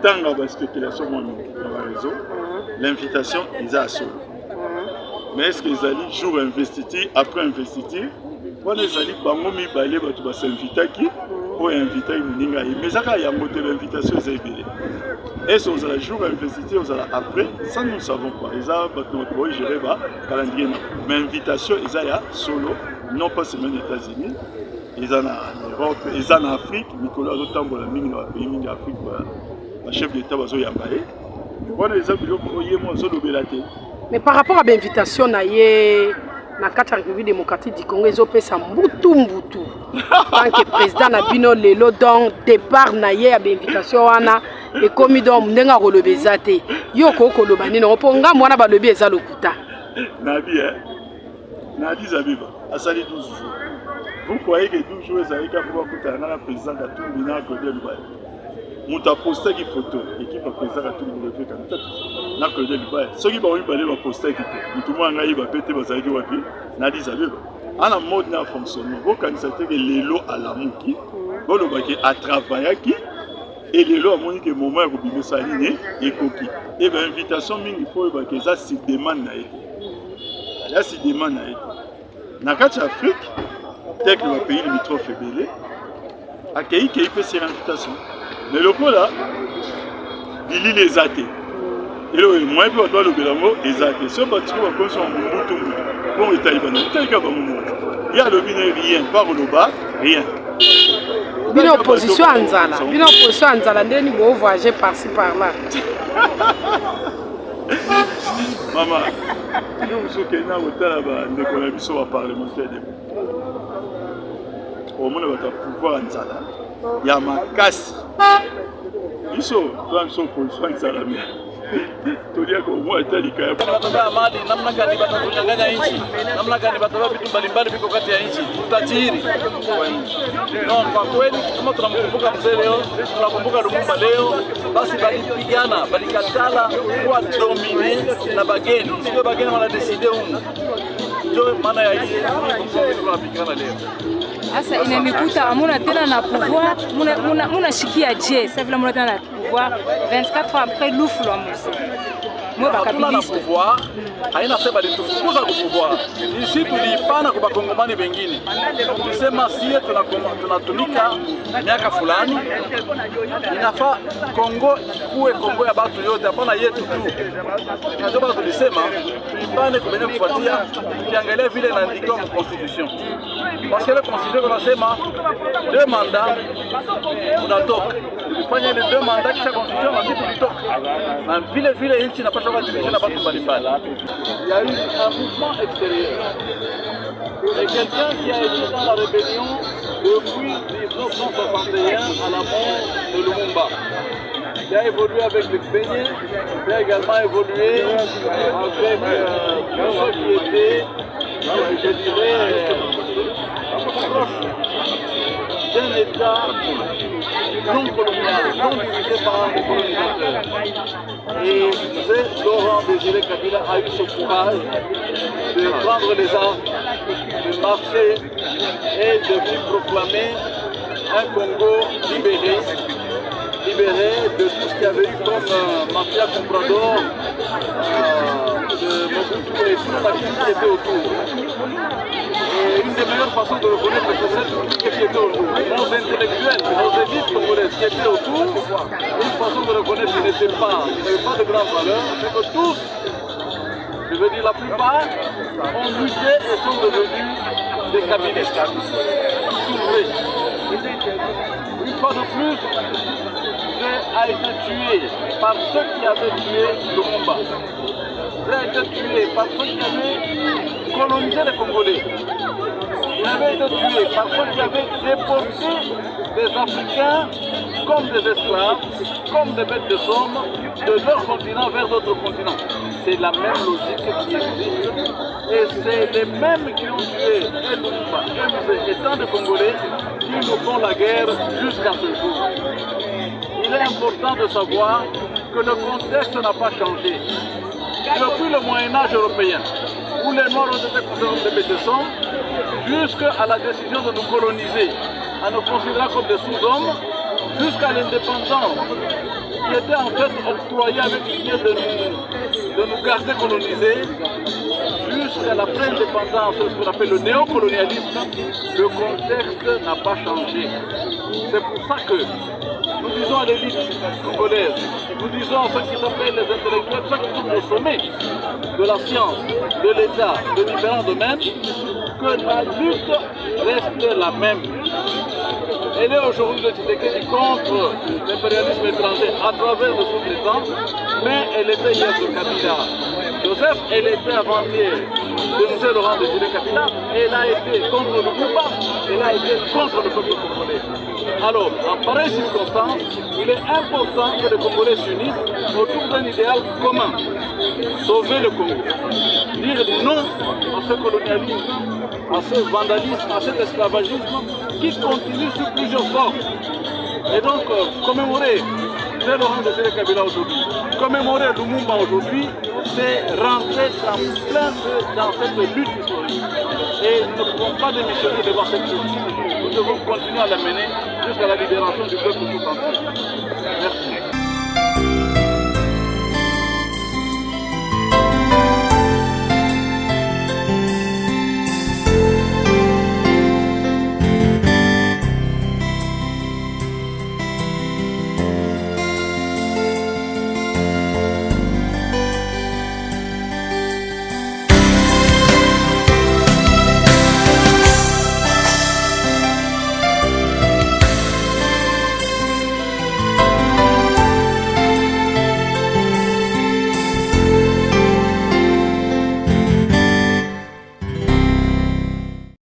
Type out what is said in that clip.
tant que spéculation dans le réseau, l'invitation est à solo. Mais est-ce qu'ils allaient jour investiture, après investiture, quand ils allaient bangomi balé, tu vas s'inviter qui ou inviter une ninga. Mais ça il y a monté l'invitation estébélé. Est-ce qu'ils allaient jour investiture, ils allaient après, ça nous ne savons pas. Ils allaient notre gérer ba calendrier. Mais invitation ils allaient solo, non pas seulement aux États-Unis, ils allaient en Europe, ils allaient en Afrique. Nicolas d'autant pour la mine dans le pays mine d'Afrique, le chef d'État va y emballer. Voilà les amis, moi solo belate. Mais par rapport à l'invitation na la République démocratique du Congo, ils ont fait ça mbutu. Tant que président na bino lelo donc départ na ye à l'invitation wana et comme donc ndenga kolobeza te. Yo ko koloba nini oponga mwana ba lobi eza lokuta. Nabi Nadi Zabiba, asali 12 jours. Vous croyez que 12 jours ça va pouvoir coûter à la président Katumbi na Claude Lubaye. Muta poster qui photo équipe à président Katumbi le fait comme na Claude Lubaye. Ceux qui vont aller va poster qui tout le monde ngai va péter bazaki wapi Nadi Zabiba. En mode na fonctionnement, vous constatez que l'élo à la mouki, vous le à travailler qui et l'élo à mon que moment où bimé saline et coquille. Et bien invitation il faut que ça se demande na été. Là se demande na été. Na carte Afrique, tel que le pays limitrophe belé, accueilli qui fait ces invitations. Mais le coup là, il lit les athées. Et là, moi je dois le bélango les athées. Ce bâtiment va construire un mouton. Bon, il y a le bine rien, par le bas, rien. Bine opposition à Nzala. Bine opposition à Nzala, ndeni bo voyager par-ci par-là. Maman, nous sommes au Canada, nous sommes parlementaire. Au moins, notre pouvoir Nzala. Il y a ma casse. Ils sont opposition à Nzala. Tulia kwa mwa tali kaya tunataka amani namna gani batatunyang'anya nchi namna gani batatoa vitu mbalimbali viko kati ya nchi utajiri no kwa kweli kama tunamkumbuka mzee leo tunakumbuka Lumumba leo basi balipigana balikatala kuwa domine na bageni sio bageni wana decide huko ndio maana ya hii tunapigana leo. Asa inanikuta amuna tena na pouvoir muna shikia je ça vile muna tena na pouvoir 24 ans après l'ouflo amusi moi bakabiliste pouvoir haina sema litufukuza kwa pouvoir ici tulipana kwa bakongomani wengine tulisema sie tunatumika miaka fulani inafaa Kongo kuwe Kongo ya watu yote hapana yetu tu ndio tulisema tulipane kwa kufuatia tukiangalia vile inaandikwa kwa constitution parce que la constitution unasema 2 mandats unatoka ulifanya ile 2 mandats kisha constitution na sisi tulitoka na vile nchi inapaswa kujirisha na watu mbalimbali. Il y a eu un mouvement extérieur et quelqu'un qui a été dans la rébellion depuis 1961 à la mort de Lumumba qui a évolué avec le Bénin, qui a également évolué avec ceux qui étaient, je dirais, proches d'un État non colonial, non dirigé par un colonisateur. Et Laurent Désiré Kabila a eu ce courage de prendre les armes, de marcher et de venir proclamer un Congo libéré de tout ce qu'il y avait eu comme mafia comprador de Mobutu et toute la vie qui était autour. Et une des meilleures façons de reconnaître que c'est tout ce qui était autour. Nos intellectuels, nos élites congolaises qui étaient autour, une façon de reconnaître qu'ils n'avaient pas de grande valeur, c'est que tous, je veux dire la plupart, ont lutté et sont devenus des cabinets soulevés. Une fois de plus, a été tué par ceux qui avaient tué Lumumba. Il a été tué par ceux qui avaient colonisé les Congolais. Il avait été tué par ceux qui avaient déporté des Africains comme des esclaves, comme des bêtes de somme, de leur continent vers d'autres continents. C'est la même logique qui existe. Et c'est les mêmes qui ont tué Lumumba, et tant de Congolais qui nous font la guerre jusqu'à ce jour. Il est important de savoir que le contexte n'a pas changé. Depuis le Moyen-Âge européen, où les Noirs ont été considérés comme des bêtes de somme, jusqu'à la décision de nous coloniser, en nous considérant comme des sous-hommes, jusqu'à l'indépendance, qui était en fait octroyée avec l'idée de nous garder colonisés, jusqu'à la pleine indépendance, ce qu'on appelle le néocolonialisme, le contexte n'a pas changé. C'est pour ça que nous disons à l'élite congolaise, nous disons à ceux qui s'appellent les intellectuels, ceux qui sont au sommet de la science, de l'État, de différents domaines, que la lutte reste la même. Elle est aujourd'hui de Tshisekedi contre l'impérialisme étranger à travers le sous-traitant, mais elle était hier de Kabila. Joseph, elle était avant-hier de M. Laurent Désiré Kabila, elle a été contre le Lumumba, elle a été contre le peuple congolais. Alors, en pareille circonstance, il est important que les Congolais s'unissent autour d'un idéal commun. Sauver le Congo. Dire non à ce colonialisme, à ce vandalisme, à cet esclavagisme qui continue sur plusieurs formes. Et donc, commémorer Laurent Désiré Kabila aujourd'hui, commémorer Lumumba aujourd'hui, c'est rentrer en plein feu dans cette lutte historique. Et nous ne pouvons pas démissionner devant cette lutte. Nous devons continuer à la mener jusqu'à la libération du peuple tout entier. Merci.